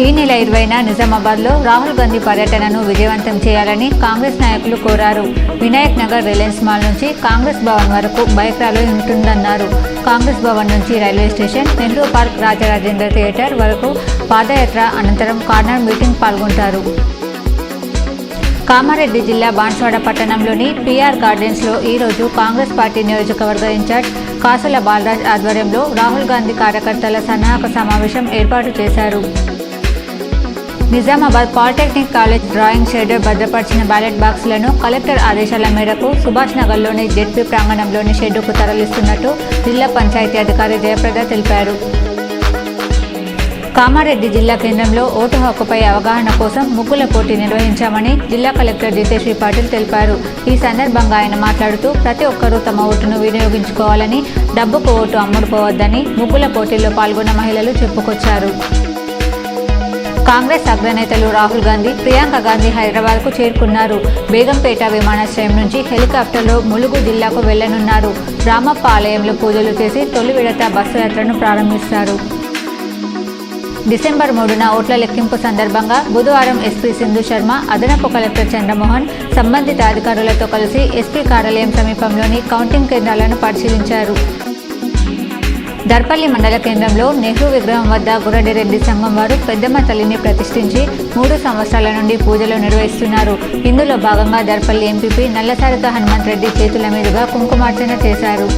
ఈ నెల 20న నిజామాబాద్లో రాహుల్ గాంధీ పర్యటనను విజయవంతం చేయాలని కాంగ్రెస్ నాయకులు కోరారు. వినాయక్ నగర్ రిలయన్స్ మాల్ నుంచి కాంగ్రెస్ భవన్ వరకు బైక్ ర్యాలీ ఉంటుందన్నారు. కాంగ్రెస్ భవన్ నుంచి railway station, Nehru park, Rajarajendra theatre వరకు పాదయాత్ర అనంతరం కార్నర్ మీటింగ్ పాల్గొంటారు. కామారెడ్డి జిల్లా బాన్స్వాడ పట్టణంలోని పిఆర్ గార్డెన్స్లో ఈరోజు కాంగ్రెస్ పార్టీ నియోజకవర్గ ఇన్ఛార్జ్ కాసుల బాలరాజ్ ఆధ్వర్యంలో రాహుల్ గాంధీ కార్యకర్తల సన్నాహక సమావేశం ఏర్పాటు చేశారు. Nizamabad polytechnic college drawing schedule భద్రపరిచిన బ్యాలెట్ బాక్సులను కలెక్టర్ ఆదేశాల మేరకు సుభాష్ నగర్లోని జెడ్పీ ప్రాంగణంలోని షెడ్డుకు తరలిస్తున్నట్టు జిల్లా పంచాయతీ అధికారి జయప్రద తెలిపారు. కామారెడ్డి జిల్లా కేంద్రంలో ఓటు హక్కుపై అవగాహన కోసం ముగ్గుల పోటీ నిర్వహించామని జిల్లా కలెక్టర్ జితేశ్వరి పాటిల్ తెలిపారు. ఈ సందర్భంగా ఆయన మాట్లాడుతూ ప్రతి ఒక్కరూ తమ ఓటును వినియోగించుకోవాలని, డబ్బుకు ఓటు అమ్ముడుపోవద్దని ముగ్గుల పోటీల్లో పాల్గొన్న మహిళలు చెప్పుకొచ్చారు. కాంగ్రెస్ అగ్రనేతలు రాహుల్ గాంధీ, ప్రియాంక గాంధీ హైదరాబాద్కు చేరుకున్నారు. బేగంపేట విమానాశ్రయం నుంచి హెలికాప్టర్లో ములుగు జిల్లాకు వెళ్లనున్నారు. రామప్ప ఆలయంలో పూజలు చేసి తొలి విడత బస్సు యాత్రను ప్రారంభిస్తారు. డిసెంబర్ 3న ఓట్ల లెక్కింపు సందర్భంగా బుధవారం ఎస్పీ సింధు శర్మ, అదనపు కలెక్టర్ చంద్రమోహన్ సంబంధిత అధికారులతో కలిసి ఎస్పీ కార్యాలయం సమీపంలోని కౌంటింగ్ కేంద్రాలను పరిశీలించారు. దర్పల్లి మండల కేంద్రంలో నెహ్రూ విగ్రహం వద్ద గురడిరెడ్డి సంఘం వారు పెద్దమ్మ తల్లిని ప్రతిష్ఠించి 3 సంవత్సరాల నుండి పూజలు నిర్వహిస్తున్నారు. ఇందులో భాగంగా దర్పల్లి ఎంపీపీ నల్లసారక హనుమంత్ రెడ్డి చేతుల మీదుగా కుంకుమార్చన చేశారు.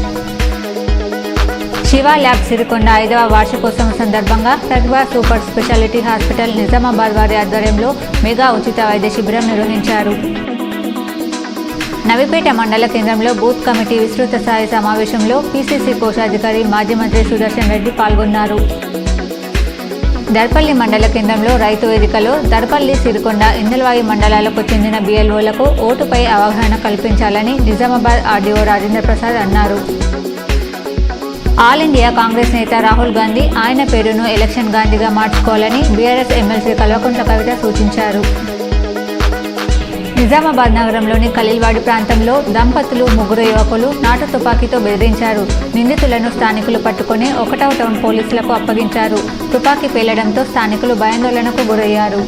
శివ ల్యాబ్ సిరికొండ 5వ వార్షికోత్సవం సందర్భంగా ప్రతిభా సూపర్ స్పెషాలిటీ హాస్పిటల్ నిజామాబాద్ వారి ఆధ్వర్యంలో మెగా ఉచిత వైద్య శిబిరం నిర్వహించారు. నవిపేట మండల కేంద్రంలో బూత్ కమిటీ విస్తృత స్థాయి సమావేశంలో పీసీసీ కోశాధికారి మాజీ మంత్రి సుదర్శన్ రెడ్డి పాల్గొన్నారు. దర్పల్లి మండల కేంద్రంలో రైతు వేదికలో దర్పల్లి, సిరికొండ, ఇందల్వాయి మండలాలకు చెందిన BLOలకు ఓటుపై అవగాహన కల్పించాలని నిజామాబాద్ ఆర్డీఓ రాజేంద్ర ప్రసాద్ అన్నారు. ఆల్ ఇండియా కాంగ్రెస్ నేత రాహుల్ గాంధీ ఆయన పేరును ఎలక్షన్ గాంధీగా మార్చుకోవాలని బీఆర్ఎస్ ఎమ్మెల్సీ కల్వకుంట్ల కవిత సూచించారు. నిజామాబాద్ నగరంలోని ఖలీల్వాడి ప్రాంతంలో దంపతులు, 3 యువకులు నాటు తుపాకీతో బెదిరించారు. నిందితులను స్థానికులు పట్టుకుని 1వ టౌన్ పోలీసులకు అప్పగించారు. తుపాకీ పేలడంతో స్థానికులు భయాందోళనకు గురయ్యారు.